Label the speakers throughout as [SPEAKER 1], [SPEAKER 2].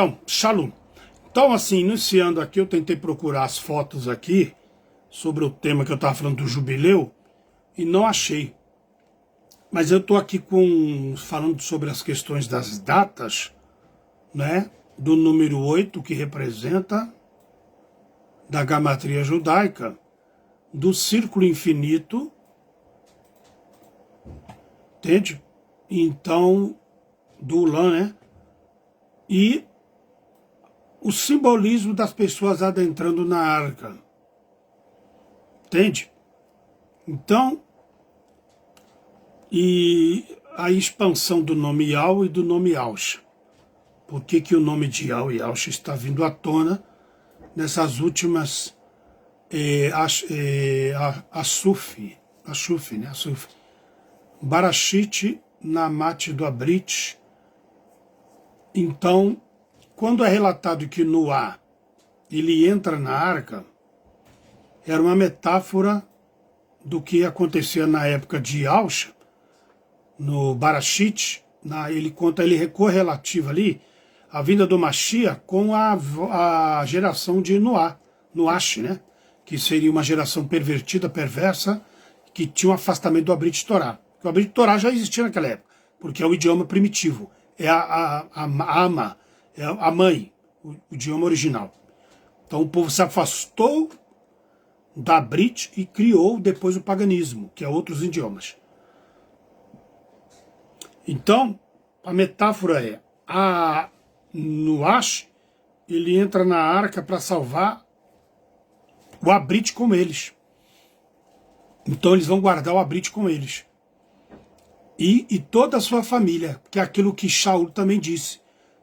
[SPEAKER 1] Então, Shalom. Então, assim, iniciando aqui, eu tentei procurar as fotos aqui sobre o tema que eu estava falando do jubileu e não achei. Mas eu estou aqui falando sobre as questões das datas, né? Do número 8, que representa, da gamatria judaica, do círculo infinito, entende? Então, do Ulam, né? E o simbolismo das pessoas adentrando na arca. Entende? Então, e a expansão do nome Yah e do nome Ausha. Por que o nome de Yah e Ausha está vindo à tona nessas últimas Asuf, né? Asuf. Barashit Namat do Abrit. Então, quando é relatado que Noá ele entra na arca, era uma metáfora do que acontecia na época de Ausha, no Barashit, ele correlativa ali a vinda do Mashiach com a geração de Noash, né? Que seria uma geração pervertida, perversa, que tinha um afastamento do Abrit Torá. O Abrit Torá já existia naquela época, porque é o idioma primitivo, é a ama, é a mãe, o idioma original. Então o povo se afastou da Brit e criou depois o paganismo, que é outros idiomas. Então, a metáfora é, Noash, ele entra na arca para salvar o Abrit com eles. Então eles vão guardar o Abrit com eles. E toda a sua família, que é aquilo que Shaul também disse.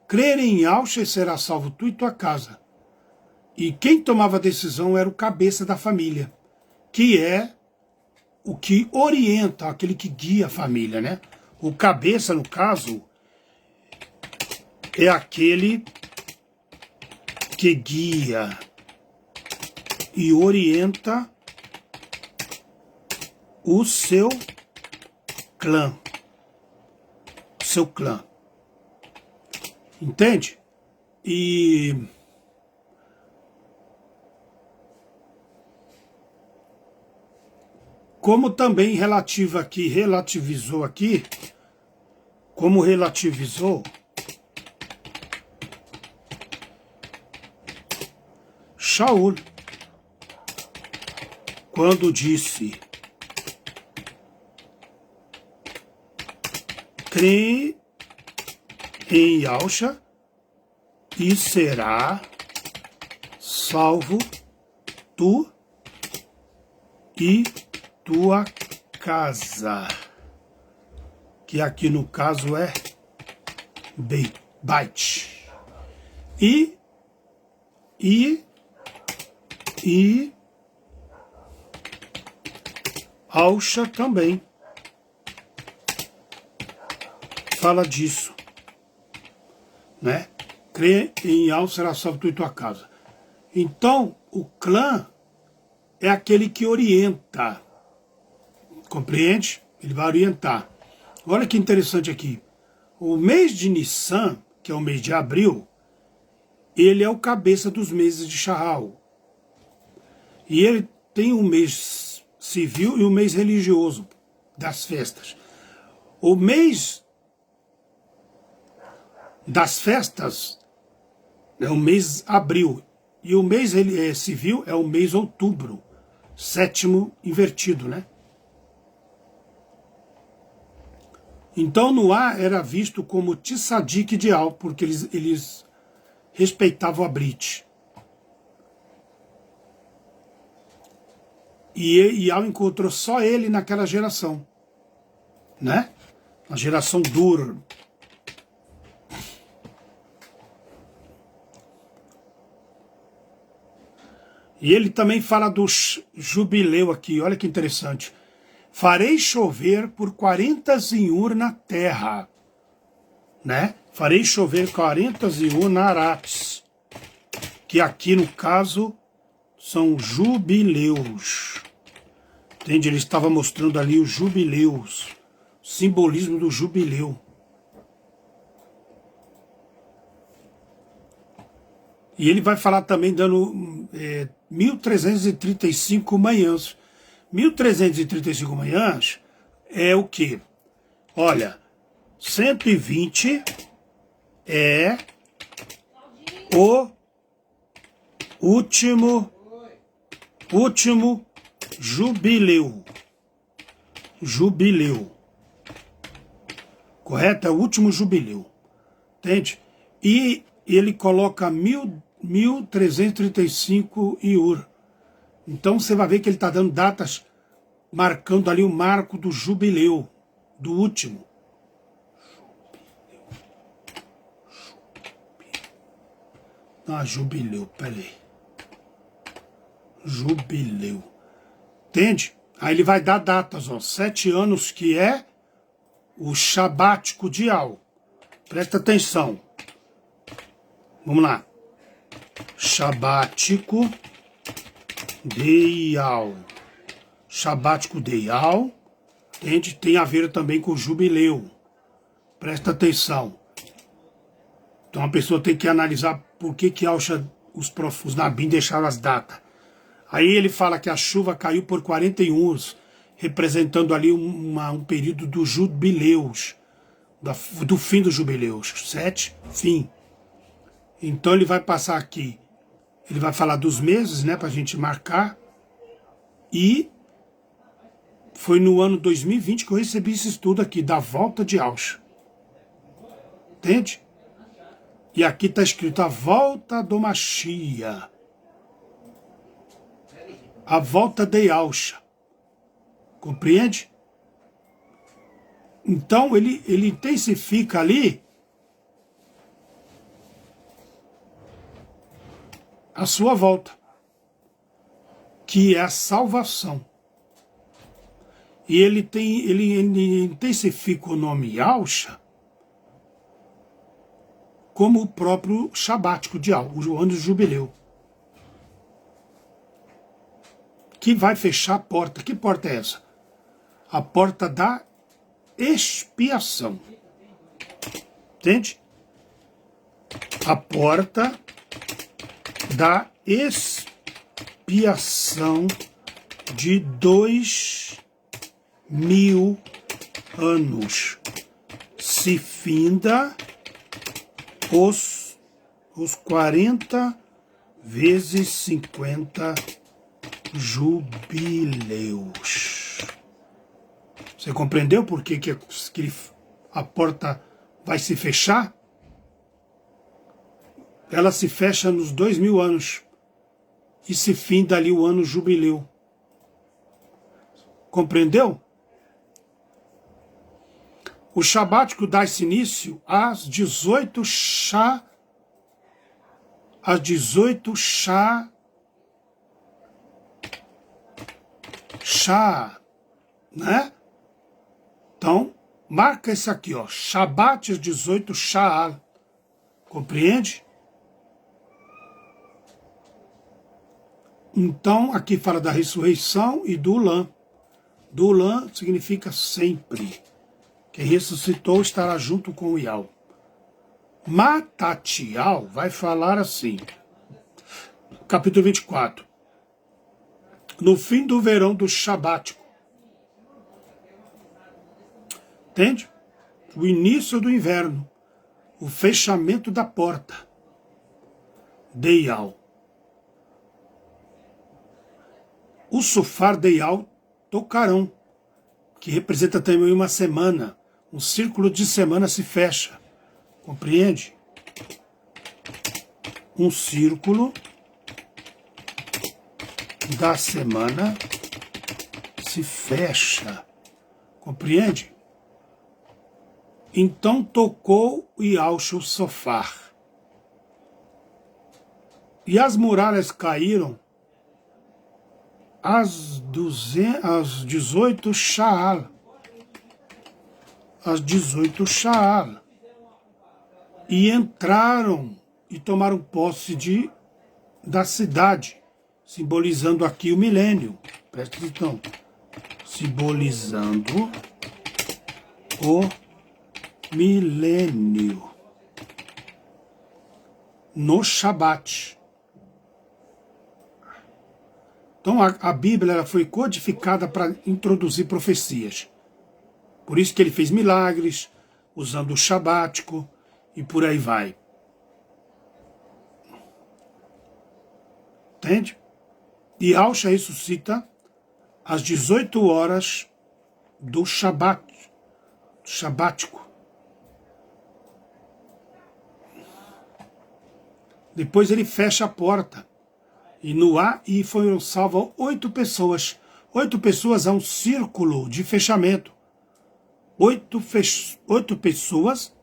[SPEAKER 1] Crer em Ausha será salvo tu e tua casa. E quem tomava a decisão era o cabeça da família, que é o que orienta, aquele que guia a família, né? O cabeça, no caso, é aquele que guia e orienta o seu clã. Seu clã. Entende? E como também relativizou aqui, como relativizou Shaul, quando disse: crê em Ausha e será salvo tu e tua casa, que aqui no caso é Beit. E Ausha também fala disso, né? Crê em Ausha será salvo tu e tua casa. Então, o clã é aquele que orienta, compreende? Ele vai orientar. Olha que interessante aqui. O mês de Nissan, que é o mês de abril, ele é o cabeça dos meses de Shahal. E ele tem o mês civil e o mês religioso das festas. O mês das festas é o mês abril. E o mês civil é o mês outubro. Sétimo invertido, né? Então Noá era visto como Tissadik de Al, porque eles respeitavam a Brit. E Al encontrou só ele naquela geração, né? A geração Dur. E ele também fala do jubileu aqui, olha que interessante. Farei chover por 40 zinhur na terra, né? Farei chover 40 zinhur na Arates, que aqui no caso são jubileus. Entende? Ele estava mostrando ali os jubileus, o simbolismo do jubileu. E ele vai falar também dando 1.335 manhãs. 1.335 manhãs é o quê? Olha, 120 é o último jubileu. Jubileu. Correto? É o último jubileu. Entende? E ele coloca 1.335 iur. Então você vai ver que ele está dando datas, marcando ali o marco do jubileu, do último. Jubileu, peraí. Jubileu. Entende? Aí ele vai dar datas, ó. 7 anos que é o Shabático de Al. Presta atenção. Vamos lá. Shabático de Ial. Shabático de Ial, entende? Tem a ver também com o jubileu. Presta atenção. Então a pessoa tem que analisar por que os Nabim deixaram as datas. Aí ele fala que a chuva caiu por 41 anos, representando ali um período dos jubileus, do fim dos jubileus. 7, fim. Então ele vai passar aqui, ele vai falar dos meses, né, pra gente marcar. E foi no ano 2020 que eu recebi esse estudo aqui, da volta de Ausha. Entende? E aqui está escrito a volta do Mashiach. A volta de Ausha. Compreende? Então ele intensifica ali a sua volta, que é a salvação. E ele intensifica o nome Ausha como o próprio Shabático de Al, o ano do jubileu. Que vai fechar a porta. Que porta é essa? A porta da expiação. Entende? A porta da expiação de 2000 anos. Se finda os 40 vezes 50 jubileus. Você compreendeu por que a porta vai se fechar? Ela se fecha nos 2000 anos e se finda ali o ano jubileu. Compreendeu? O Shabático dá esse início às 18 né? Então, marca esse aqui, ó. Shabat às 18 Sha'al. Compreende? Então, aqui fala da ressurreição e do Ulam. Do Ulam significa sempre. Quem ressuscitou estará junto com o Ial. Matatial vai falar assim. Capítulo 24. No fim do verão do Shabático. Entende? O início do inverno. O fechamento da porta. De Ial. O sofar de Ial tocarão, que representa também uma semana. Um círculo de semana se fecha. Compreende? Um círculo da semana se fecha. Compreende? Então tocou Yalshua o sofar. E as muralhas caíram às 18 Sha'al. Às 18 Sha'al. E entraram e tomaram posse da cidade, simbolizando aqui o milênio. Presta atenção. Simbolizando o milênio. no Shabat. Então a Bíblia ela foi codificada para introduzir profecias. Por isso que ele fez milagres, usando o Shabático, e por aí vai. Entende? E Yahushua ressuscita às 18 horas do Shabático. Depois ele fecha a porta. E no ar, e foram salvas 8 pessoas. 8 pessoas é um círculo de fechamento. 8 pessoas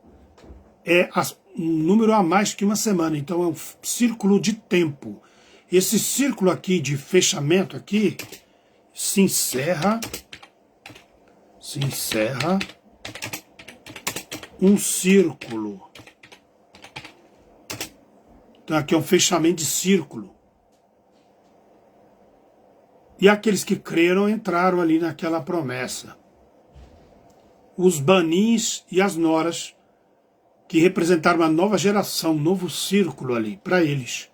[SPEAKER 1] é um número a mais que uma semana. Então é um círculo de tempo. Esse círculo aqui de fechamento aqui se encerra um círculo. Então aqui é um fechamento de círculo. E aqueles que creram entraram ali naquela promessa. Os banins e as noras, que representaram uma nova geração, um novo círculo ali, para eles.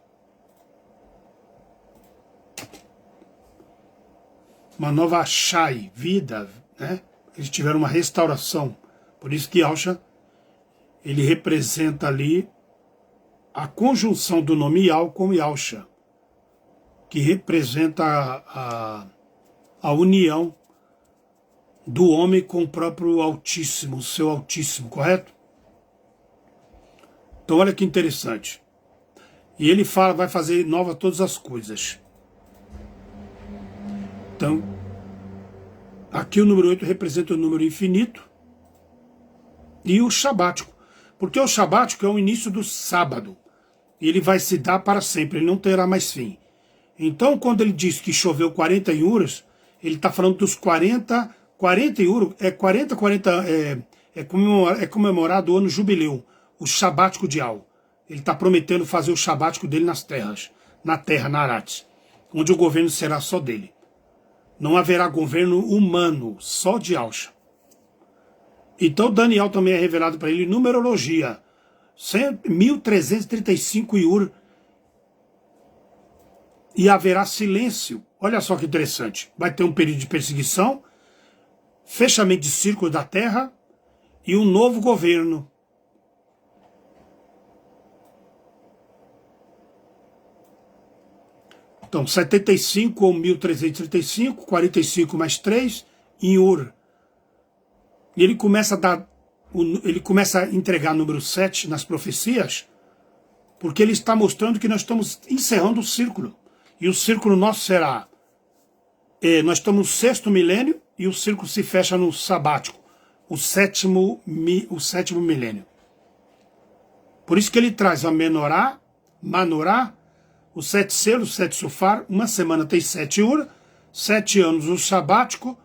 [SPEAKER 1] Uma nova Shai, vida, né? Eles tiveram uma restauração. Por isso que Yahushua, ele representa ali a conjunção do nome Yah com Yahushua, que representa a união do homem com o próprio Altíssimo, o seu Altíssimo, correto? Então olha que interessante. E ele fala, vai fazer nova todas as coisas. Então, aqui o número 8 representa o número infinito e o Shabático. Porque o Shabático é o início do sábado. E ele vai se dar para sempre, ele não terá mais fim. Então, quando ele diz que choveu 40 iuras, ele está falando dos 40 iuras, é comemorado o ano jubileu, o Shabático de Al. Ele está prometendo fazer o Shabático dele nas terras, na terra, na Arates, onde o governo será só dele. Não haverá governo humano, só de Yahushua. Então Daniel também é revelado para ele numerologia, 1335 iur, e haverá silêncio. Olha só que interessante. Vai ter um período de perseguição, fechamento de círculo da terra e um novo governo. Então, 75 ou 1335, 45 mais 3, em Ur. E ele começa a entregar número 7 nas profecias, porque ele está mostrando que nós estamos encerrando o círculo. E o círculo nosso será, nós estamos no 6º milênio e o círculo se fecha no sabático, o sétimo milênio. Por isso que ele traz a menorá, manorá, os 7 selos, 7 sufar, uma semana tem 7 ur, 7 anos o sabático,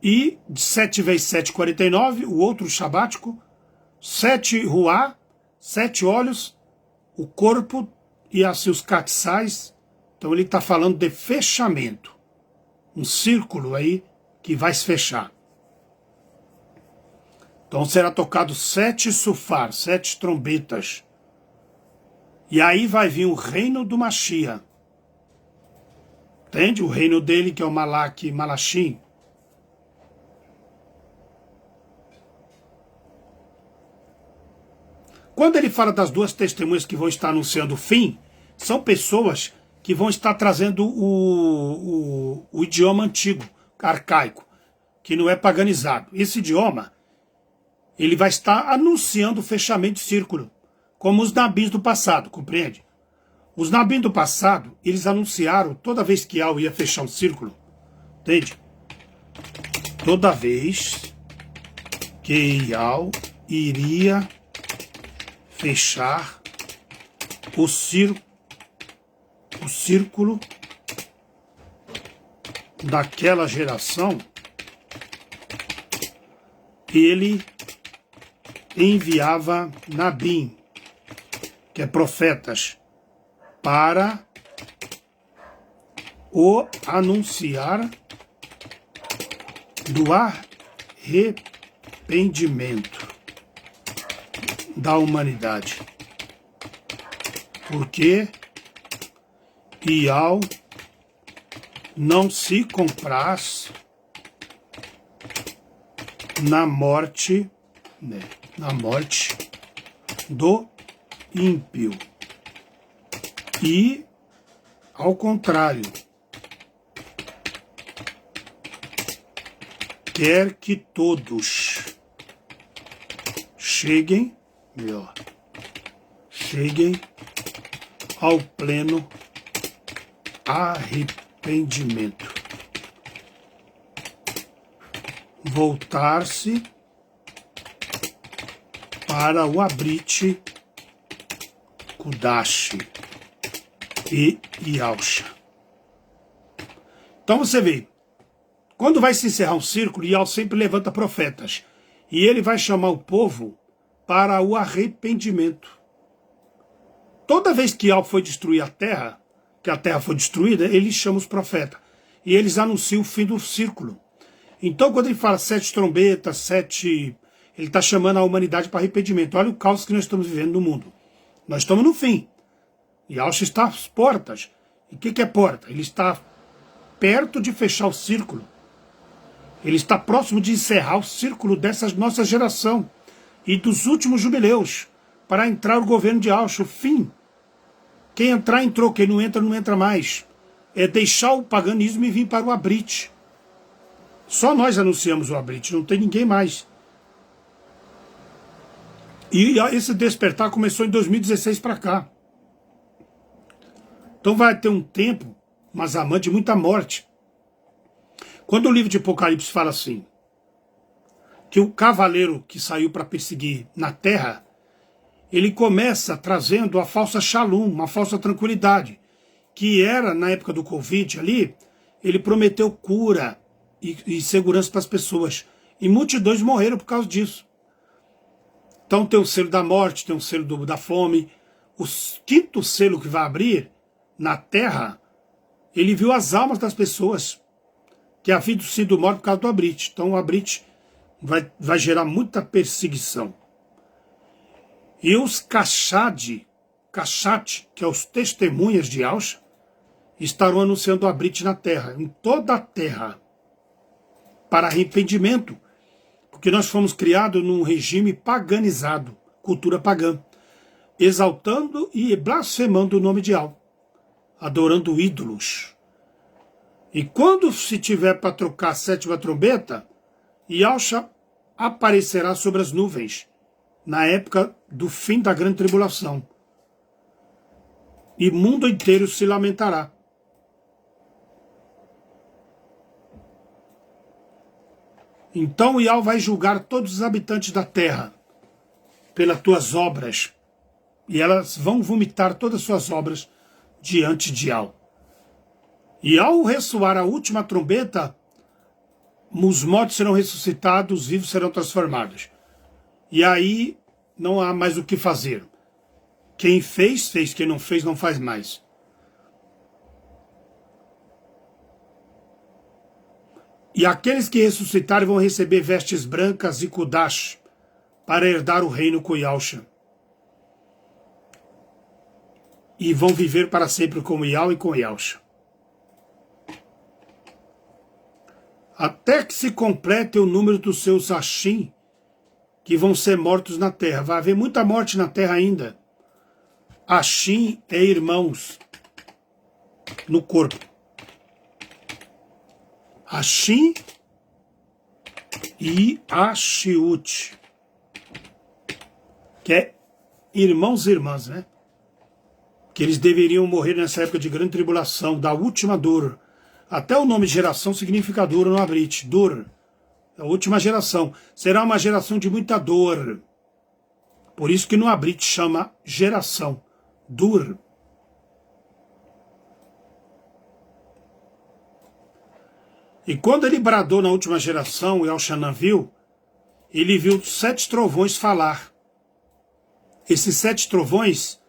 [SPEAKER 1] e 7 vezes 7, 49, o outro sabático, 7 ruá, 7 olhos, o corpo e assim os caxais. Então ele está falando de fechamento. Um círculo aí que vai se fechar. Então será tocado 7 sufar, 7 trombetas. E aí vai vir o reino do Mashiach. Entende? O reino dele que é o Malach, Malachim. Quando ele fala das 2 testemunhas que vão estar anunciando o fim, são pessoas que vão estar trazendo o idioma antigo, arcaico, que não é paganizado. Esse idioma, ele vai estar anunciando o fechamento de círculo, como os nabis do passado, compreende? Os nabis do passado, eles anunciaram toda vez que Yahweh ia fechar um círculo, entende? Toda vez que Yahweh iria fechar o círculo daquela geração, ele enviava Nabim, que é profetas, para o anunciar do arrependimento da humanidade. Porque Iau não se compraz na morte, né, na morte do ímpio. E, ao contrário, quer que todos cheguem ao pleno arrependimento. Voltar-se para o Abrit Kudash e Yalcha. Então você vê, quando vai se encerrar um círculo, Iau sempre levanta profetas. E ele vai chamar o povo para o arrependimento. Toda vez que Iau foi destruir a terra, que a terra foi destruída, ele chama os profetas. E eles anunciam o fim do círculo. Então, quando ele fala 7 trombetas, 7... Ele está chamando a humanidade para arrependimento. Olha o caos que nós estamos vivendo no mundo. Nós estamos no fim. Yalcha está às portas. E o que é porta? Ele está perto de fechar o círculo. Ele está próximo de encerrar o círculo dessa nossa geração e dos últimos jubileus para entrar o governo de Yalcha, o fim. Quem entrar, entrou. Quem não entra, não entra mais. É deixar o paganismo e vir para o Abrit. Só nós anunciamos o Abrit, não tem ninguém mais. E esse despertar começou em 2016 para cá. Então vai ter um tempo, mas amante de muita morte. Quando o livro de Apocalipse fala assim, que o cavaleiro que saiu para perseguir na terra, ele começa trazendo a falsa shalom, uma falsa tranquilidade, que era, na época do Covid ali, ele prometeu cura e segurança para as pessoas. E multidões morreram por causa disso. Então tem o selo da morte, tem o selo da fome. O 5º selo que vai abrir na terra, ele viu as almas das pessoas que haviam sido mortas por causa do Abrit. Então o Abrit vai gerar muita perseguição. E os Kachat, que é os testemunhas de Yalcha, estarão anunciando o Abrit na terra, em toda a terra, para arrependimento, porque nós fomos criados num regime paganizado, cultura pagã, exaltando e blasfemando o nome de Yahweh, adorando ídolos. E quando se tiver para trocar a 7ª trombeta, Yalcha aparecerá sobre as nuvens, na época do fim da grande tribulação. E o mundo inteiro se lamentará. Então Yahweh vai julgar todos os habitantes da terra pelas tuas obras, e elas vão vomitar todas as suas obras diante de Yahweh. E ao ressoar a última trombeta, os mortos serão ressuscitados, os vivos serão transformados. E aí não há mais o que fazer. Quem fez, fez. Quem não fez, não faz mais. E aqueles que ressuscitarem vão receber vestes brancas e kudash para herdar o reino com Yalcha. E vão viver para sempre com Yahweh e com Yalcha. Até que se complete o número dos seus Ashim, que vão ser mortos na terra. Vai haver muita morte na terra ainda. Ashim é irmãos no corpo. Ashim e Ashiut, que é irmãos e irmãs, né? Que eles deveriam morrer nessa época de grande tribulação, da última dor. Até o nome geração significa dor no Abrit. Dor, a última geração. Será uma geração de muita dor. Por isso que no Abrit chama geração. Dur. E quando ele bradou na última geração, o Yalchanan viu, ele viu 7 trovões falar. Esses 7 trovões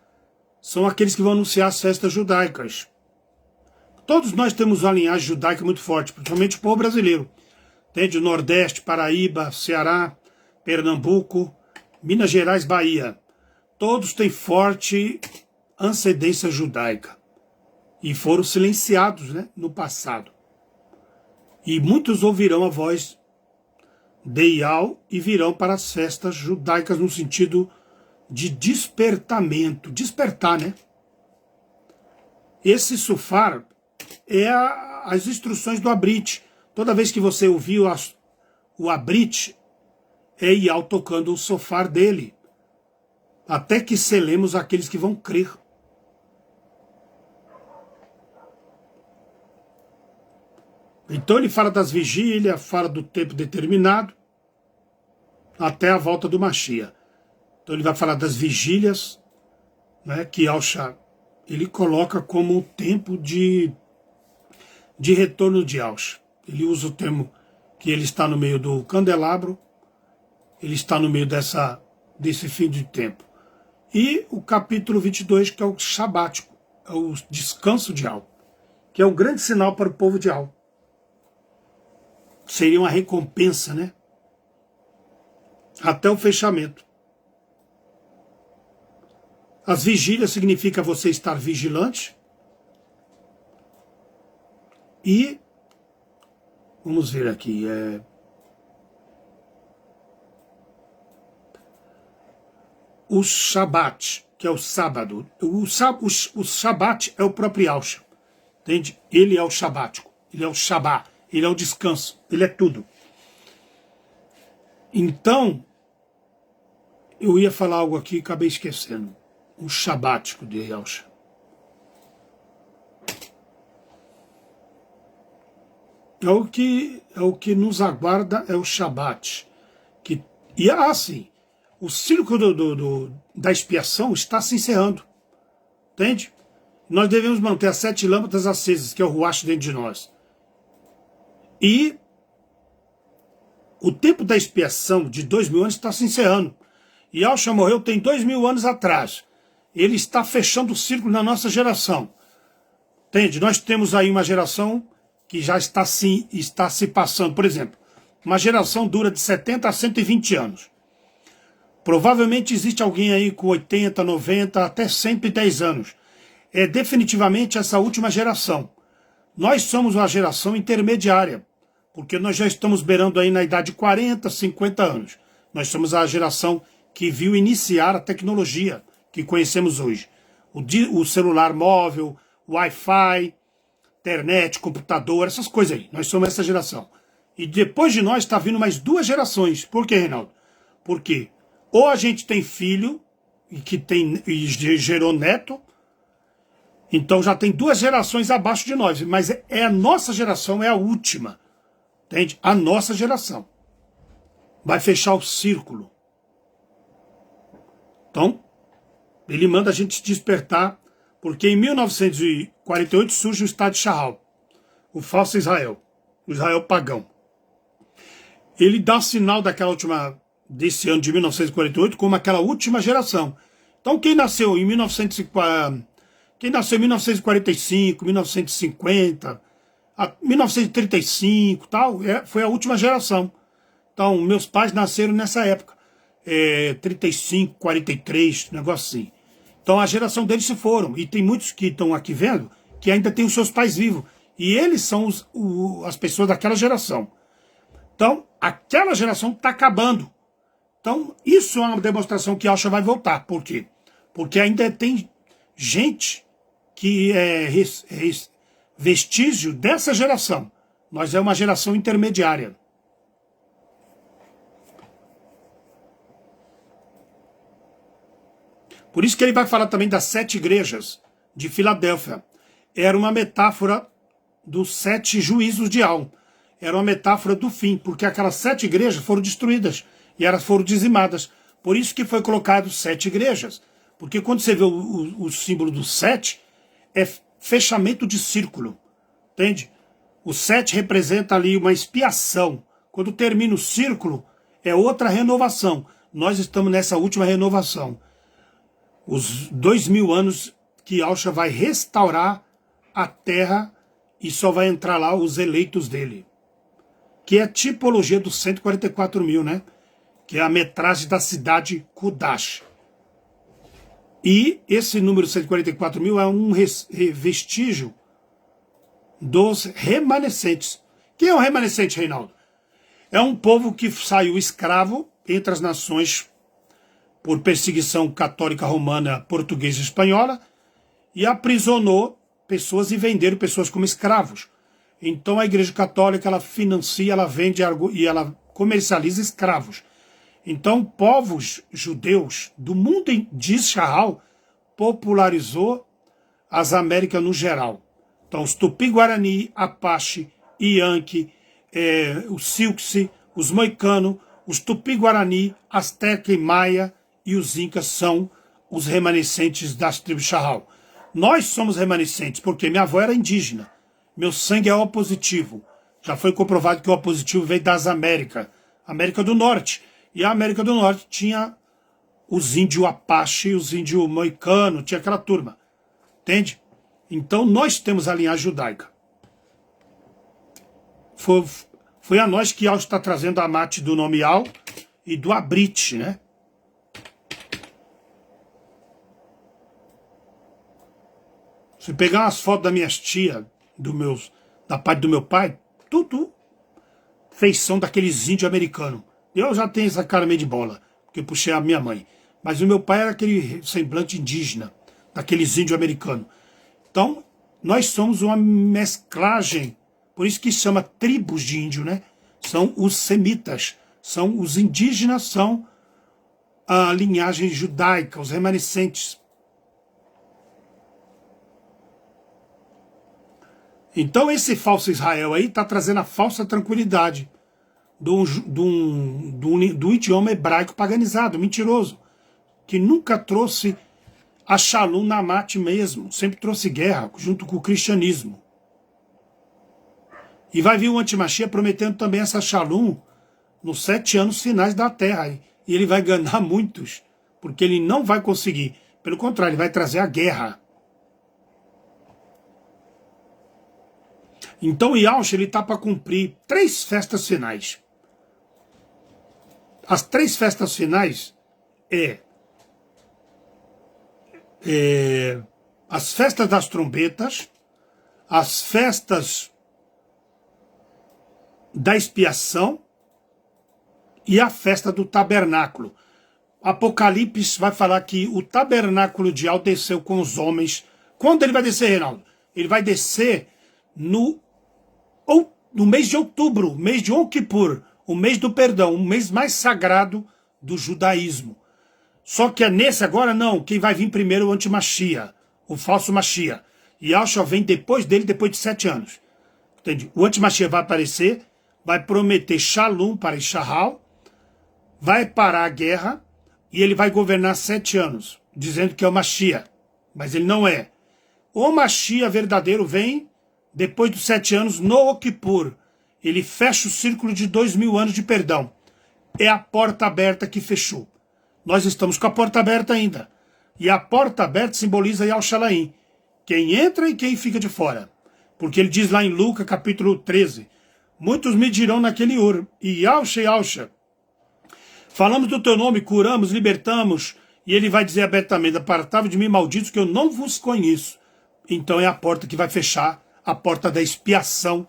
[SPEAKER 1] são aqueles que vão anunciar as festas judaicas. Todos nós temos uma linhagem judaica muito forte, principalmente o povo brasileiro. Tem de Nordeste, Paraíba, Ceará, Pernambuco, Minas Gerais, Bahia. Todos têm forte ascendência judaica e foram silenciados, né, no passado. E muitos ouvirão a voz de Ial e virão para as festas judaicas no sentido de despertamento, despertar, né? Esse sufar é as instruções do Abrit. Toda vez que você ouviu o Abrit, é Ial tocando o sofar dele, até que selemos aqueles que vão crer. Então ele fala das vigílias, fala do tempo determinado, até a volta do Mashiach. Então ele vai falar das vigílias, né, que Yahushua, ele coloca como o tempo de retorno de Yahushua. Ele usa o termo que ele está no meio do candelabro, ele está no meio desse fim de tempo. E o capítulo 22, que é o Shabático, é o descanso de Yahushua, que é um grande sinal para o povo de Yahushua. Seria uma recompensa, né? Até o fechamento. As vigílias significa você estar vigilante. E vamos ver aqui. O Shabat, que é o sábado. O Shabat é o próprio Yahushua. Entende? Ele é o Shabático. Ele é o Shabá. Ele é o descanso. Ele é tudo. Então, eu ia falar algo aqui e acabei esquecendo. O Shabático de Yahushua. É o que nos aguarda, é o Shabat. E assim, o círculo da expiação está se encerrando. Entende? Nós devemos manter as 7 lâmpadas acesas, que é o Ruach dentro de nós. E o tempo da expiação de 2000 anos está se encerrando. E Yahushua morreu tem 2000 anos atrás. Ele está fechando o círculo na nossa geração. Entende? Nós temos aí uma geração que já está se passando. Por exemplo, uma geração dura de 70 a 120 anos. Provavelmente existe alguém aí com 80, 90, até 110 anos. É definitivamente essa última geração. Nós somos uma geração intermediária, porque nós já estamos beirando aí na idade de 40, 50 anos. Nós somos a geração que viu iniciar a tecnologia que conhecemos hoje. O celular móvel, Wi-Fi, internet, computador, essas coisas aí. Nós somos essa geração. E depois de nós está vindo mais 2 gerações. Por quê, Reinaldo? Porque ou a gente tem filho e gerou neto, então já tem 2 gerações abaixo de nós, mas a nossa geração é a última. Entende? A nossa geração vai fechar o círculo. Então, ele manda a gente despertar, porque em 1948 surge o Estado de Israel, o falso Israel, o Israel pagão. Ele dá sinal desse ano de 1948 como aquela última geração. Então quem nasceu em 1945, 1950, 1935, tal, foi a última geração. Então meus pais nasceram nessa época, 35, 43, negócio assim. Então a geração deles se foram, e tem muitos que estão aqui vendo que ainda têm os seus pais vivos, e eles são as pessoas daquela geração. Então aquela geração está acabando. Então isso é uma demonstração que Yahushua vai voltar. Por quê? Porque ainda tem gente que é vestígio dessa geração. Nós é uma geração intermediária. Por isso que ele vai falar também das 7 igrejas de Filadélfia. Era uma metáfora dos 7 juízos de Al. Era uma metáfora do fim, porque aquelas 7 igrejas foram destruídas e elas foram dizimadas. Por isso que foi colocado 7 igrejas. Porque quando você vê o símbolo do 7, é fechamento de círculo. Entende? O 7 representa ali uma expiação. Quando termina o círculo, é outra renovação. Nós estamos nessa última renovação. Os 2000 anos que Yahushua vai restaurar a terra e só vai entrar lá os eleitos dele. Que é a tipologia dos 144 mil, né? Que é a metragem da cidade Kudash. E esse número 144 mil é um vestígio dos remanescentes. Quem é o remanescente, Reinaldo? É um povo que saiu escravo entre as nações por perseguição católica romana, portuguesa e espanhola, e aprisionou pessoas e venderam pessoas como escravos. Então a Igreja Católica, ela financia, ela vende e ela comercializa escravos. Então povos judeus do mundo de Israel popularizou as Américas no geral. Então os Tupi-Guarani, Apache, Yankee, os Silks, os Moicano, os Tupi-Guarani, Azteca e Maia e os Incas são os remanescentes das tribos Charral. Nós somos remanescentes porque minha avó era indígena. Meu sangue é O positivo. Já foi comprovado que o O positivo veio das Américas, América do Norte. E a América do Norte tinha os índios Apache, os índios Moicano, tinha aquela turma. Entende? Então nós temos a linhagem judaica. Foi a nós que Al está trazendo a mate do nome Al e do Abrit, né? Se pegar umas fotos da minhas tias, da parte do meu pai, tudo feição daqueles índios americanos. Eu já tenho essa cara meio de bola, porque eu puxei a minha mãe. Mas o meu pai era aquele semblante indígena, daqueles índios americanos. Então, nós somos uma mesclagem, por isso que chama tribos de índio, né? São os semitas, são os indígenas, são a linhagem judaica, os remanescentes. Então esse falso Israel aí está trazendo a falsa tranquilidade do idioma hebraico paganizado, mentiroso, que nunca trouxe a Shalom na mate mesmo, sempre trouxe guerra junto com o cristianismo. E vai vir o Antimachia prometendo também essa Shalom nos 7 anos finais da Terra. E ele vai ganhar muitos, porque ele não vai conseguir. Pelo contrário, ele vai trazer a guerra. Então o Yaush está para cumprir 3 festas finais. As 3 festas finais as festas das trombetas, as festas da expiação e a festa do tabernáculo. Apocalipse vai falar que o tabernáculo de Al desceu com os homens. Quando ele vai descer, Reinaldo? Ele vai descer no mês de outubro, mês de Yom Kippur, o mês do perdão, o mês mais sagrado do judaísmo. Só que é nesse agora não, quem vai vir primeiro é o Antimachia, o falso Machia. E Yahshua vem depois dele, depois de 7 anos. Entende? O Antimachia vai aparecer, vai prometer Shalom para Israel, vai parar a guerra e ele vai governar 7 anos, dizendo que é o Machia, mas ele não é. O Machia verdadeiro vem depois dos 7 anos no Yom Kippur. Ele fecha o círculo de 2000 anos de perdão. É a porta aberta que fechou. Nós estamos com a porta aberta ainda. E a porta aberta simboliza Yahushalaim, quem entra e quem fica de fora. Porque ele diz lá em Lucas capítulo 13, muitos me dirão naquele ur, e Yahusha, falamos do teu nome, curamos, libertamos, e ele vai dizer abertamente, apartai-vos de mim, malditos, que eu não vos conheço. Então é a porta que vai fechar, a porta da expiação,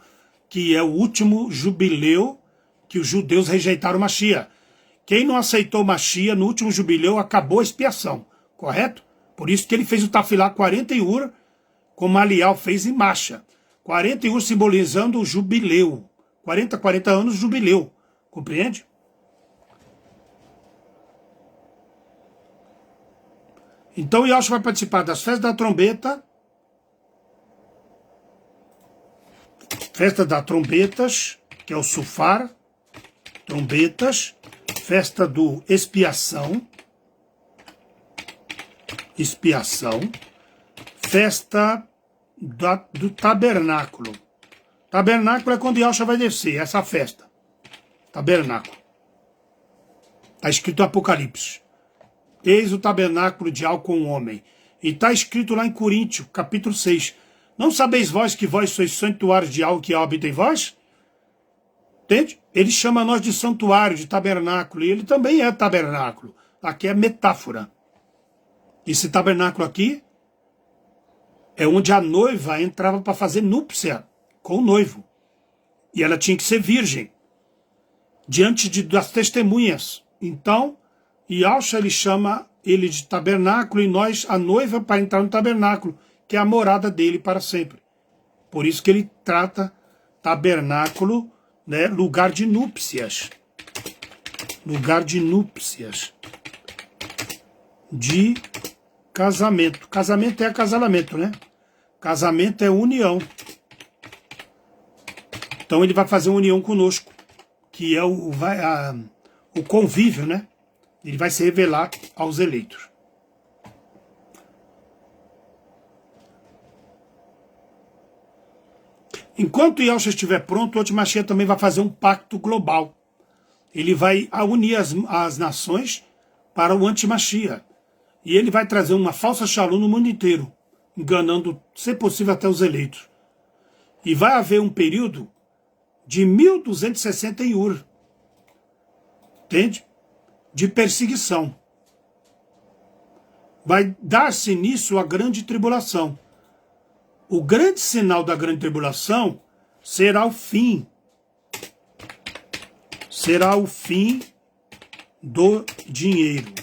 [SPEAKER 1] que é o último jubileu que os judeus rejeitaram o Machia. Quem não aceitou o Machia no último jubileu acabou a expiação, correto? Por isso que ele fez o Tafilá 40 Ur, como Alial fez em Macha. 40 Ur simbolizando o jubileu. 40 anos jubileu, compreende? Então o Yahshua vai participar das festas da trombeta, festa das trombetas, que é o Sufar, trombetas, festa do expiação, festa do tabernáculo. Tabernáculo é quando Yahshua vai descer, essa festa. Tabernáculo. Está escrito no Apocalipse. Eis o tabernáculo de Al com o homem. E está escrito lá em Coríntios, capítulo 6. Não sabeis vós que vós sois santuários de Al que habita em vós? Entende? Ele chama nós de santuário, de tabernáculo. E ele também é tabernáculo. Aqui é metáfora. Esse tabernáculo aqui é onde a noiva entrava para fazer núpcia com o noivo. E ela tinha que ser virgem, diante das testemunhas. Então, Yahshua, ele chama ele de tabernáculo e nós, a noiva, para entrar no tabernáculo, que é a morada dele para sempre. Por isso que ele trata tabernáculo, né, lugar de núpcias. Lugar de núpcias. De casamento. Casamento é acasalamento, né? Casamento é união. Então ele vai fazer uma união conosco, que é o convívio, né? Ele vai se revelar aos eleitos. Enquanto Yahshua estiver pronto, o Antimashiach também vai fazer um pacto global. Ele vai unir as nações para o Antimashiach. E ele vai trazer uma falsa shalom no mundo inteiro, enganando, se possível, até os eleitos. E vai haver um período de 1260 em Ur. Entende? De perseguição. Vai dar-se início à grande tribulação. O grande sinal da grande tribulação será o fim. Será o fim do dinheiro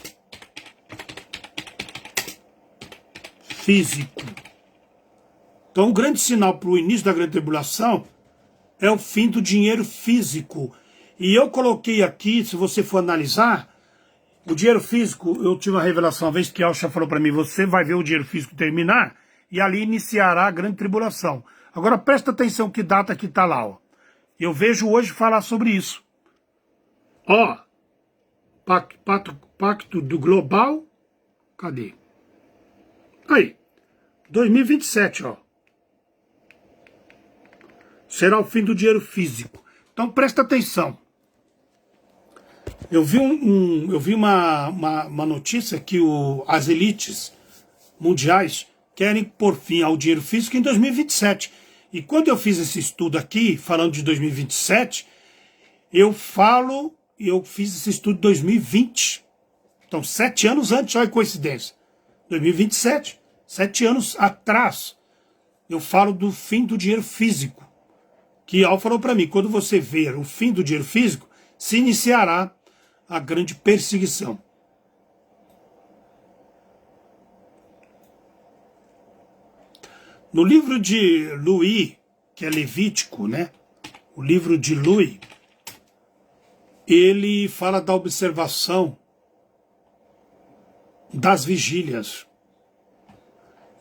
[SPEAKER 1] físico. Então, o grande sinal para o início da grande tribulação é o fim do dinheiro físico. E eu coloquei aqui, se você for analisar, o dinheiro físico, eu tive uma revelação, uma vez que Yahshua falou para mim, você vai ver o dinheiro físico terminar, e ali iniciará a grande tribulação. Agora presta atenção que data que está lá. Ó. Eu vejo hoje falar sobre isso. Ó, pacto do global, cadê? Aí, 2027, ó. Será o fim do dinheiro físico. Então presta atenção. Eu vi uma notícia que as elites mundiais querem pôr fim ao dinheiro físico em 2027. E quando eu fiz esse estudo aqui, falando de 2027, eu fiz esse estudo em 2020. Então, 7 anos antes, olha que coincidência. 2027, 7 anos atrás, eu falo do fim do dinheiro físico. Que Al falou para mim, quando você ver o fim do dinheiro físico, se iniciará a grande perseguição. No livro de Luí, que é Levítico, né? O livro de Luí, ele fala da observação das vigílias.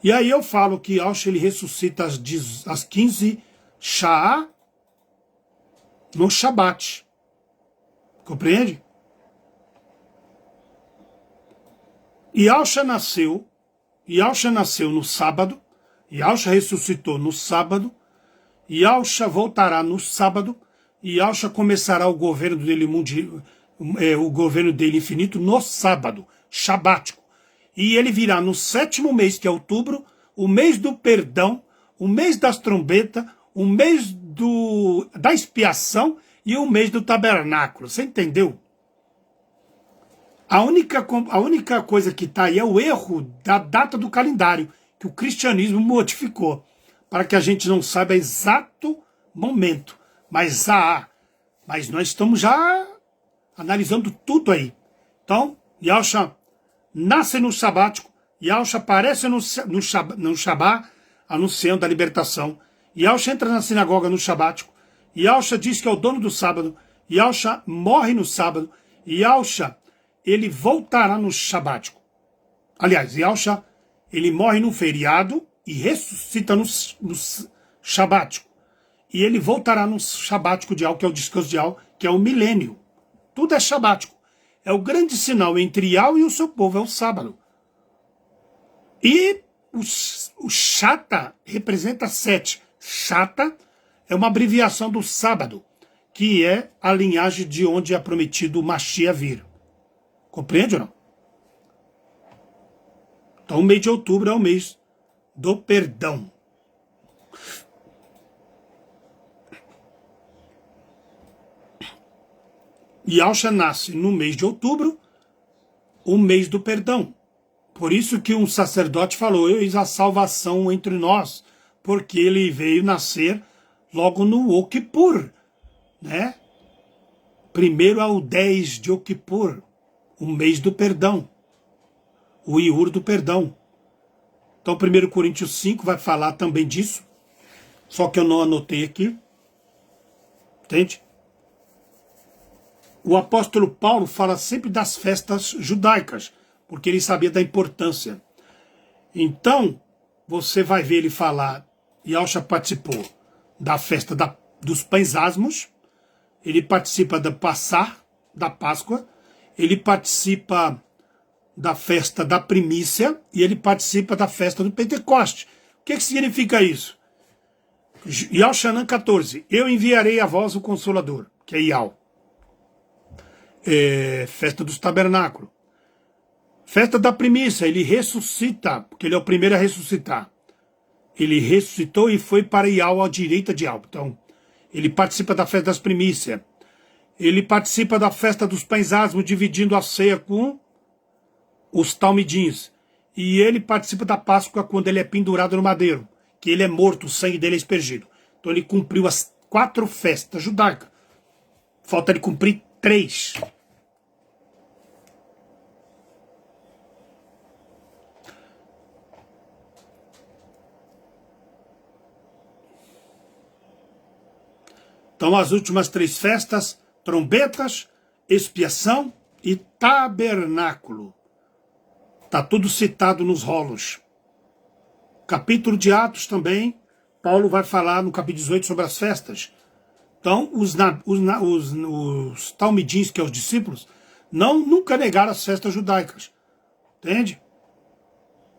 [SPEAKER 1] E aí eu falo que Yahshua ele ressuscita às 15 Sha'á no Shabat. Compreende? Yahshua nasceu no sábado, Yahshua ressuscitou no sábado, Yahshua voltará no sábado, e Yahshua começará o governo dele o governo dele infinito no sábado, shabático. E ele virá no 7º mês, que é outubro, o mês do perdão, o mês das trombetas, o mês da expiação e o mês do tabernáculo. Você entendeu? A única coisa que está aí é o erro da data do calendário, que o cristianismo modificou, para que a gente não saiba exato momento. Mas nós estamos já analisando tudo aí. Então, Yahshua nasce no sabático, Yahshua aparece no Shabá, anunciando a libertação. Yahshua entra na sinagoga no sabático, Yahshua diz que é o dono do sábado, Yahshua morre no sábado, Yahshua ele voltará no sabático. Aliás, Yahshua ele morre no feriado e ressuscita no sabático. E ele voltará no sabático de Al, que é o descanso de Al, que é o milênio. Tudo é sabático. É o grande sinal entre Al e o seu povo, é o sábado. E o Shata representa 7. Shata é uma abreviação do sábado, que é a linhagem de onde é prometido o Mashiach vir. Compreende ou não? Então o mês de outubro é o mês do perdão. Yahshua nasce no mês de outubro, o mês do perdão. Por isso que um sacerdote falou, eis a salvação entre nós, porque ele veio nascer logo no Yom Kippur, né? Primeiro ao 10 de Yom Kippur, o mês do perdão, o Iur do perdão. Então 1 Coríntios 5 vai falar também disso, só que eu não anotei aqui, entende? O apóstolo Paulo fala sempre das festas judaicas, porque ele sabia da importância. Então, você vai ver ele falar, Yahushua participou da festa dos pães asmos, ele participa da da Páscoa, ele participa da festa da primícia e ele participa da festa do Pentecoste. O que significa isso? Yahushua 14, eu enviarei a vós o Consolador, que é Yahweh. Festa dos tabernáculos. Festa da primícia, ele ressuscita, porque ele é o primeiro a ressuscitar. Ele ressuscitou e foi para Yahweh à direita de Yahweh. Então, ele participa da festa das primícias. Ele participa da festa dos pães asmos, dividindo a ceia com os talmidins. E ele participa da Páscoa quando ele é pendurado no madeiro, que ele é morto, o sangue dele é aspergido. Então ele cumpriu as 4 festas judaicas. Falta ele cumprir 3. Então as últimas 3 festas, trombetas, expiação e tabernáculo. Está tudo citado nos rolos. Capítulo de Atos também, Paulo vai falar no capítulo 18 sobre as festas. Então, os talmidins, que é os discípulos, nunca negaram as festas judaicas. Entende?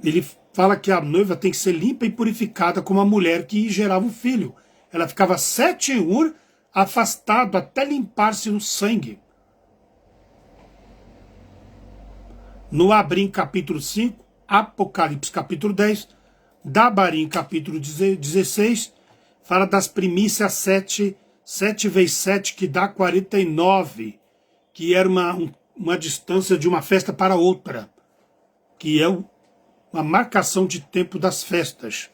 [SPEAKER 1] Ele fala que a noiva tem que ser limpa e purificada como a mulher que gerava o filho. Ela ficava 7 ur afastado até limpar-se no sangue. No Abrim, capítulo 5, Apocalipse, capítulo 10, Dabarim, capítulo 16, fala das primícias 7 vezes 7, que dá 49, que era uma distância de uma festa para outra, que é uma marcação de tempo das festas.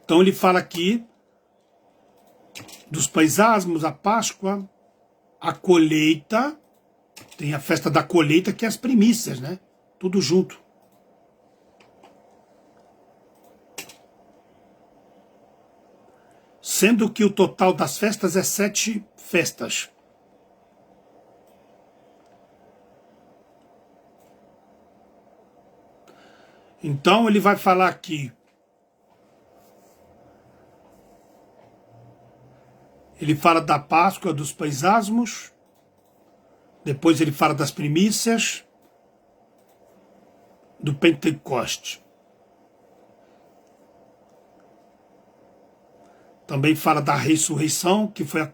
[SPEAKER 1] Então ele fala aqui dos pães asmos, a Páscoa, a colheita, tem a festa da colheita, que é as primícias, né? Tudo junto. Sendo que o total das festas é 7 festas. Então ele vai falar aqui. Ele fala da Páscoa, dos pães asmos. Depois ele fala das primícias, do Pentecoste. Também fala da ressurreição, que foi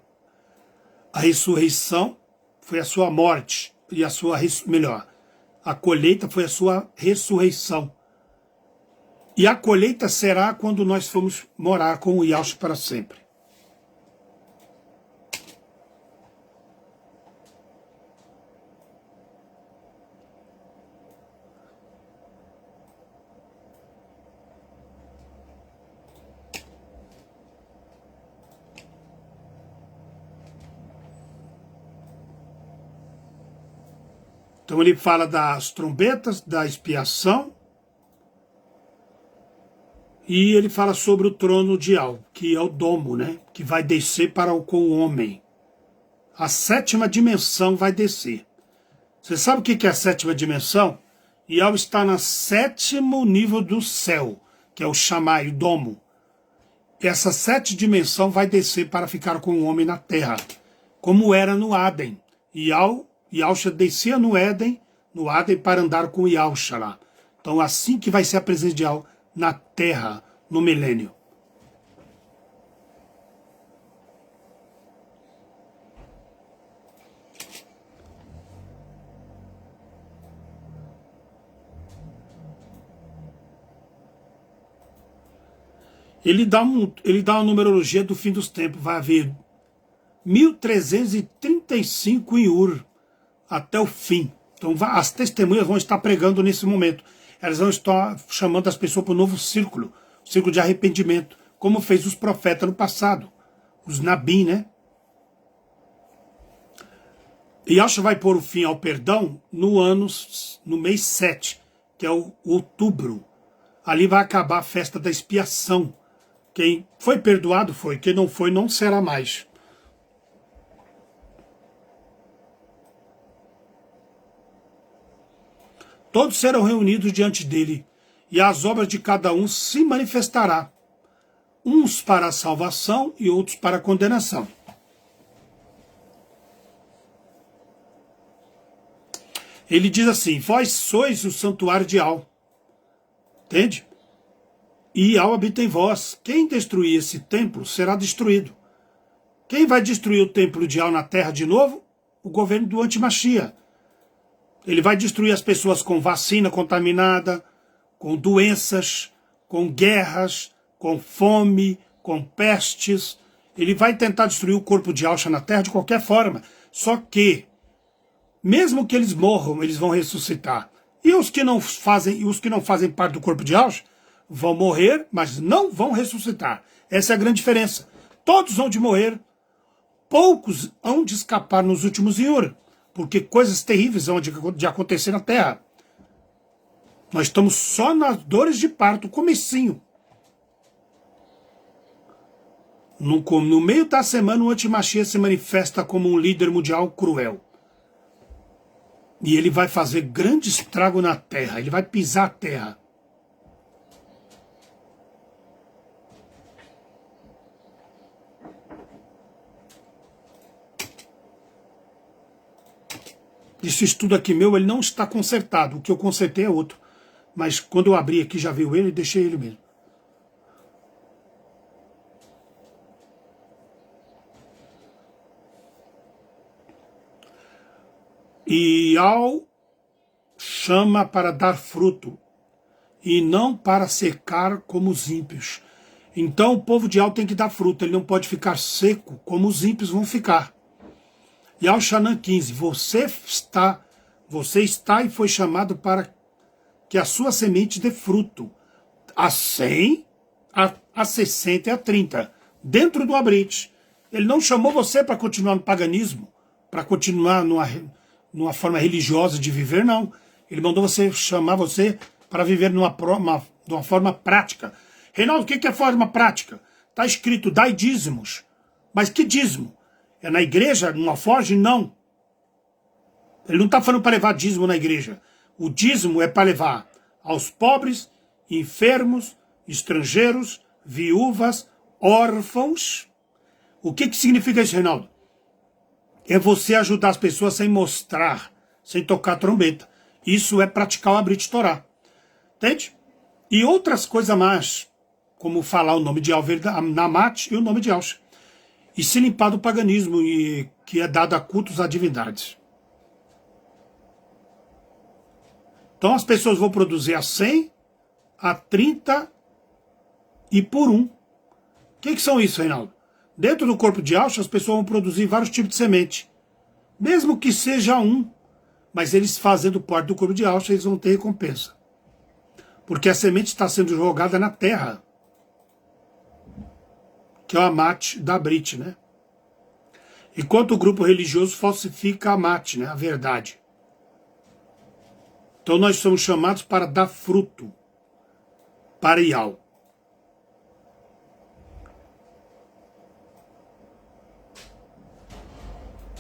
[SPEAKER 1] a ressurreição, foi a sua morte, e a sua, melhor, a colheita foi a sua ressurreição. E a colheita será quando nós formos morar com o Yahushua para sempre. Então ele fala das trombetas, da expiação, e ele fala sobre o trono de Yahweh, que é o domo, né? Que vai descer com o homem. A 7ª dimensão vai descer. Você sabe o que é a 7ª dimensão? Yahweh está no 7º nível do céu, que é o Shammai, o domo. Essa 7ª dimensão vai descer para ficar com o homem na terra, como era no Adem. Yahushua descia no Éden, no Adem, para andar com Yahushua lá. Então assim que vai ser a presença de Yahushua na terra, no milênio. Ele dá uma numerologia do fim dos tempos. Vai haver 1335 em Ur, até o fim. Então as testemunhas vão estar pregando nesse momento. Elas vão estar chamando as pessoas para um novo círculo, círculo de arrependimento, como fez os profetas no passado, os Nabim, né? E Yahshua vai pôr o fim ao perdão no mês 7, que é o outubro. Ali vai acabar a festa da expiação. Quem foi perdoado foi, quem não foi não será mais. Todos serão reunidos diante dele, e as obras de cada um se manifestará, uns para a salvação e outros para a condenação. Ele diz assim, vós sois o santuário de Al. Entende? E Al habita em vós. Quem destruir esse templo será destruído. Quem vai destruir o templo de Al na terra de novo? O governo do Antimachia. Ele vai destruir as pessoas com vacina contaminada, com doenças, com guerras, com fome, com pestes. Ele vai tentar destruir o corpo de Yahshua na terra de qualquer forma. Só que, mesmo que eles morram, eles vão ressuscitar. E os que não fazem parte do corpo de Yahshua vão morrer, mas não vão ressuscitar. Essa é a grande diferença. Todos vão de morrer, poucos hão de escapar nos últimos Yur, porque coisas terríveis vão de acontecer na terra. Nós estamos só nas dores de parto, comecinho. No meio da semana, o Antimachia se manifesta como um líder mundial cruel. E ele vai fazer grande estrago na terra, ele vai pisar a terra. Esse estudo aqui meu, ele não está consertado. O que eu consertei é outro. Mas quando eu abri aqui, já viu ele e deixei ele mesmo. E Al chama para dar fruto, e não para secar como os ímpios. Então o povo de Al tem que dar fruto, ele não pode ficar seco como os ímpios vão ficar. E Al Shanã 15, você está e foi chamado para que a sua semente dê fruto, a 100, a 60 e a 30, dentro do Abrit. Ele não chamou você para continuar no paganismo, para continuar numa forma religiosa de viver, não. Ele mandou chamar você para viver de uma forma prática. Reinaldo, o que é forma prática? Está escrito, dai dízimos. Mas que dízimo? É na igreja, numa alforge? Não. Ele não está falando para levar dízimo na igreja. O dízimo é para levar aos pobres, enfermos, estrangeiros, viúvas, órfãos. O que significa isso, Reinaldo? É você ajudar as pessoas sem mostrar, sem tocar trombeta. Isso é praticar o Abrit Torá. Entende? E outras coisas mais, como falar o nome de Namat e o nome de Yahshua. E se limpar do paganismo que é dado a cultos a divindades. Então as pessoas vão produzir a 100, a 30 e por 1. O que são isso, Reinaldo? Dentro do corpo de Yahshua, as pessoas vão produzir vários tipos de semente. Mesmo que seja um, mas eles fazendo parte do corpo de Yahshua, eles vão ter recompensa. Porque a semente está sendo jogada na terra. Que é o Amat da Brit, né? Enquanto o grupo religioso falsifica a Amat, né? A verdade. Então nós somos chamados para dar fruto para Yahweh.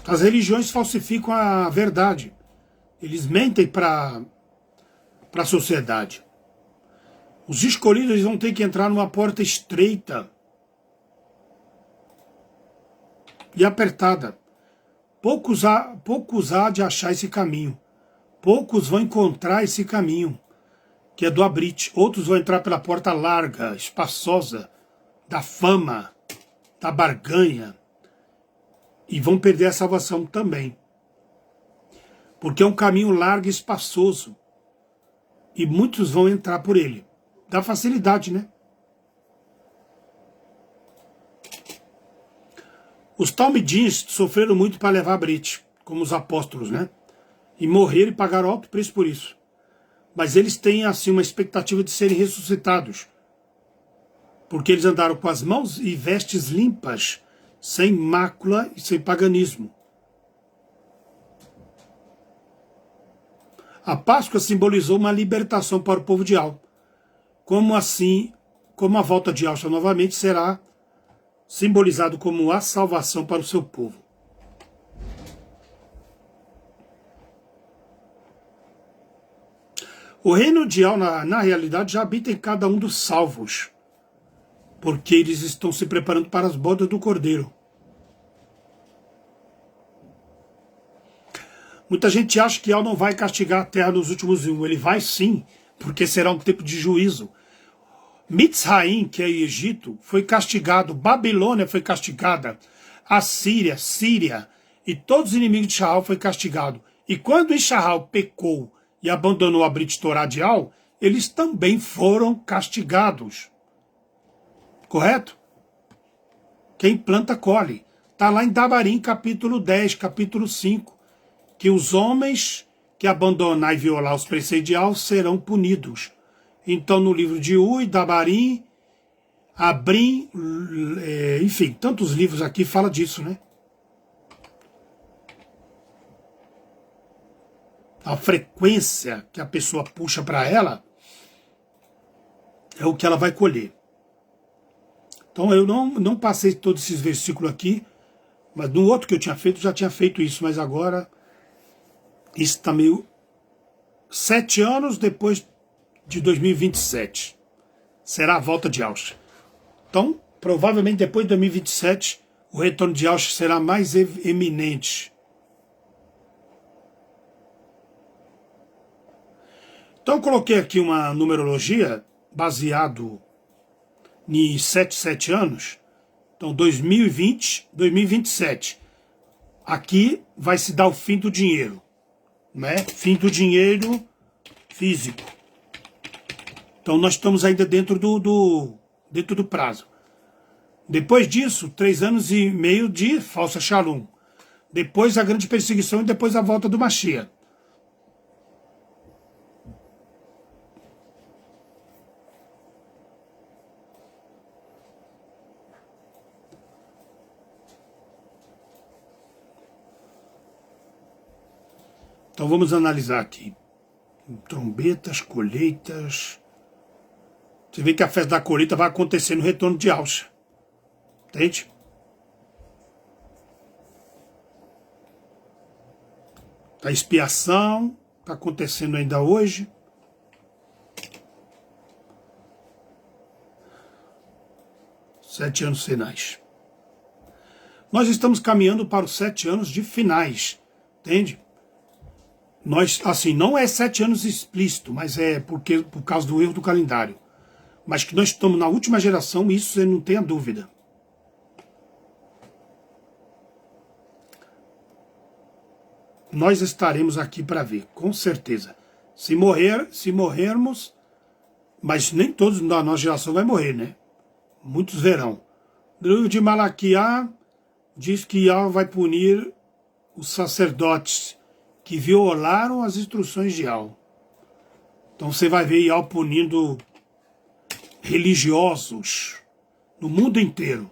[SPEAKER 1] As religiões falsificam a verdade. Eles mentem para a sociedade. Os escolhidos vão ter que entrar numa porta estreita e apertada. Poucos há de achar esse caminho. Poucos vão encontrar esse caminho, que é do Abrit. Outros vão entrar pela porta larga, espaçosa, da fama, da barganha. E vão perder a salvação também. Porque é um caminho largo e espaçoso. E muitos vão entrar por ele. Dá facilidade, né? Os talmidins sofreram muito para levar a Brit, como os apóstolos, né? e morreram e pagaram alto preço por isso. Mas eles têm assim uma expectativa de serem ressuscitados, porque eles andaram com as mãos e vestes limpas, sem mácula e sem paganismo. A Páscoa simbolizou uma libertação para o povo de Al. Como a volta de Yahushua novamente será simbolizado como a salvação para o seu povo. O reino de Al, na realidade, já habita em cada um dos salvos, porque eles estão se preparando para as bodas do Cordeiro. Muita gente acha que Al não vai castigar a terra nos últimos dias. Ele vai sim, porque será um tempo de juízo. Mitzraim, que é o Egito, foi castigado. Babilônia foi castigada. A Síria e todos os inimigos de Israel foi castigado. E quando Israel pecou e abandonou a Brit Torá de Al, eles também foram castigados. Correto? Quem planta, colhe. Está lá em Dabarim, capítulo 10, capítulo 5, que os homens que abandonar e violar os preceitos de Al serão punidos. Então, no livro de Ui, Dabarim, Abrim, enfim, tantos livros aqui falam disso, né? A frequência que a pessoa puxa para ela é o que ela vai colher. Então, eu não passei todos esses versículos aqui, mas no outro que eu tinha feito, já tinha feito isso, mas agora isso está meio 7 anos depois de 2027. Será a volta de Yahushua. Então, provavelmente depois de 2027, o retorno de Yahushua será mais eminente. Então, eu coloquei aqui uma numerologia baseado em 7 anos. Então, 2020, 2027. Aqui vai se dar o fim do dinheiro, né? Fim do dinheiro físico. Então, nós estamos ainda dentro do prazo. Depois disso, 3 anos e meio de falsa Shalom. Depois a grande perseguição e depois a volta do Mashiach. Então vamos analisar aqui. Trombetas, colheitas. Você vê que a festa da colheita vai acontecer no retorno de Yahushua. Entende? A expiação está acontecendo ainda hoje. Sete anos finais. Nós estamos caminhando para os 7 anos de finais. Entende? Nós, assim, não é 7 anos explícito, mas é por causa do erro do calendário. Mas que nós estamos na última geração, isso você não tenha dúvida. Nós estaremos aqui para ver, com certeza. Se morrermos, mas nem todos da nossa geração vai morrer, né? Muitos verão. O livro de Malaquiá diz que Yahweh vai punir os sacerdotes que violaram as instruções de Yahweh. Então você vai ver Yahweh punindo religiosos no mundo inteiro,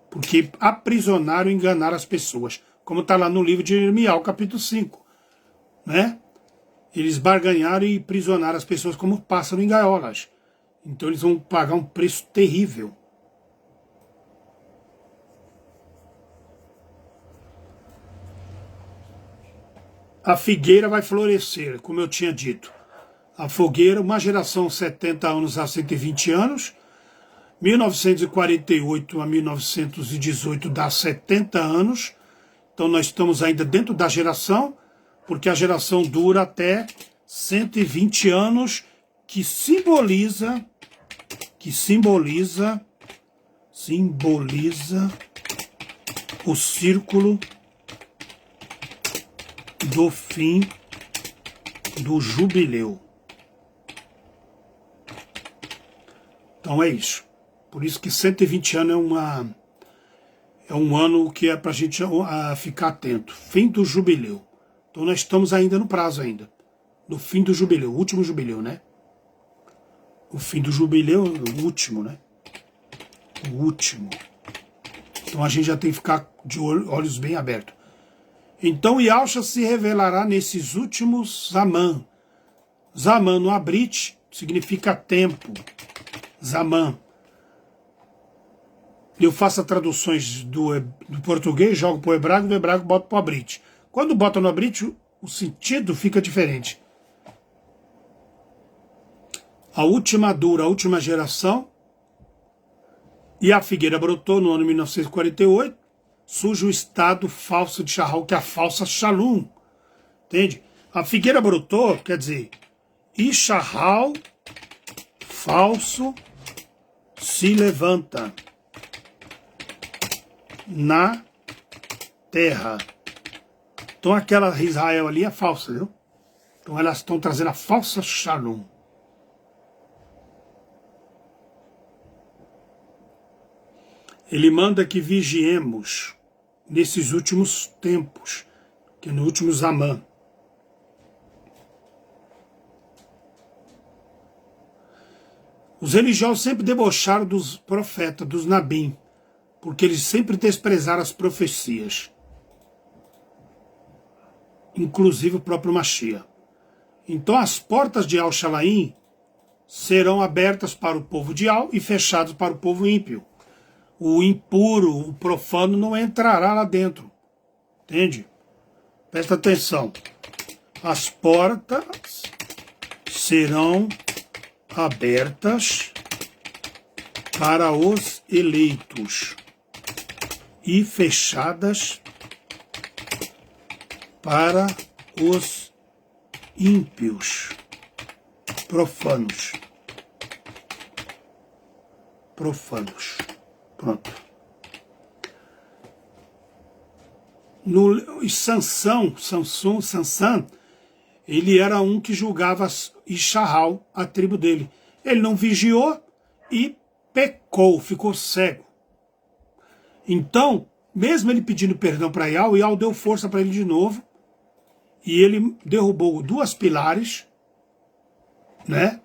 [SPEAKER 1] porque aprisionaram e enganaram as pessoas, como está lá no livro de Jeremias, capítulo 5, né? Eles barganharam e aprisionaram as pessoas como pássaro em gaiolas. Então eles vão pagar um preço terrível. A figueira vai florescer, como eu tinha dito. A fogueira, uma geração 70 anos a 120 anos, 1948 a 1918 dá 70 anos, então nós estamos ainda dentro da geração, porque a geração dura até 120 anos, que simboliza o círculo do fim do jubileu. Então é isso. Por isso que 120 anos é um ano que é para a gente ficar atento. Fim do jubileu. Então nós estamos ainda no prazo ainda. No fim do jubileu, o último jubileu, né? O fim do jubileu, o último, né? O último. Então a gente já tem que ficar de olhos bem abertos. Então Yalcha se revelará nesses últimos Zaman. Zaman no Abrit significa tempo. Zaman. Eu faço as traduções do português, jogo para o hebraico, do hebraico boto para o Abrit. Quando bota no Abrit, o sentido fica diferente. A última dura, a última geração, e a figueira brotou no ano 1948, surge o estado falso de Shahal, que é a falsa Shalom. Entende? A figueira brotou, quer dizer, e Shahal, falso, se levanta na terra. Então aquela Israel ali é falsa, viu? Então elas estão trazendo a falsa Shalom. Ele manda que vigiemos nesses últimos tempos, que no último Zaman. Os religiosos sempre debocharam dos profetas, dos Nabim, porque eles sempre desprezaram as profecias, inclusive o próprio Mashiach. Então as portas de Al-Shalaim serão abertas para o povo de Al e fechadas para o povo ímpio. O impuro, o profano não entrará lá dentro. Entende? Presta atenção. As portas serão abertas para os eleitos e fechadas para os ímpios, profanos. Profanos. Pronto. No Sansão, ele era um que julgava Ishahal, a tribo dele. Ele não vigiou e pecou, ficou cego. Então, mesmo ele pedindo perdão para Yal deu força para ele de novo, e ele derrubou 2 pilares, né?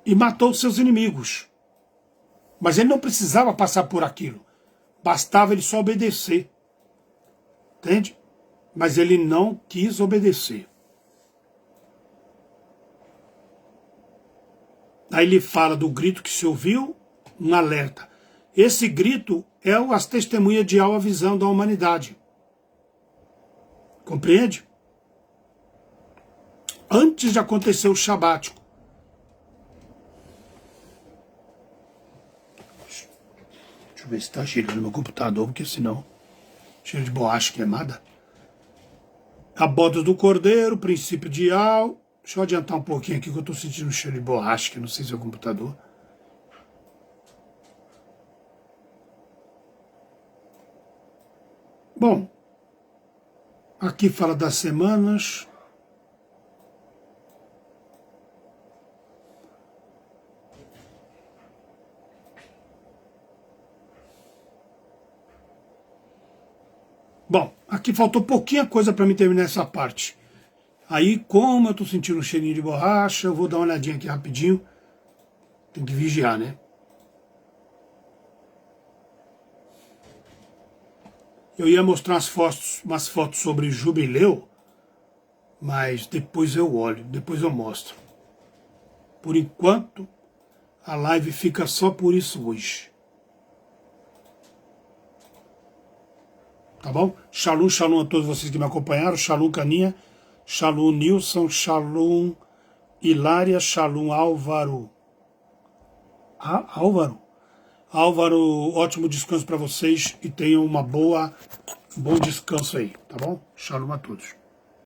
[SPEAKER 1] E matou seus inimigos. Mas ele não precisava passar por aquilo. Bastava ele só obedecer. Entende? Mas ele não quis obedecer. Aí ele fala do grito que se ouviu, um alerta. Esse grito é as testemunhas de Al avisando a humanidade. Compreende? Antes de acontecer o Shabático. Deixa eu ver se está cheio no meu computador, porque senão cheiro de borracha queimada. A boda do cordeiro, princípio de Al. Deixa eu adiantar um pouquinho aqui que eu estou sentindo um cheiro de borracha, que não sei se é o computador. Bom, aqui fala das semanas. Bom, aqui faltou pouquinha coisa para mim terminar essa parte. Aí, como eu estou sentindo um cheirinho de borracha, eu vou dar uma olhadinha aqui rapidinho. Tem que vigiar, né? Eu ia mostrar umas fotos sobre jubileu, mas depois eu olho, depois eu mostro. Por enquanto, a live fica só por isso hoje. Tá bom? Shalom, shalom a todos vocês que me acompanharam. Shalom, Caninha. Shalom, Nilson. Shalom, Hilária. Shalom, Álvaro. Álvaro? Álvaro, ótimo descanso para vocês e tenham um bom descanso aí, tá bom? Shalom a todos.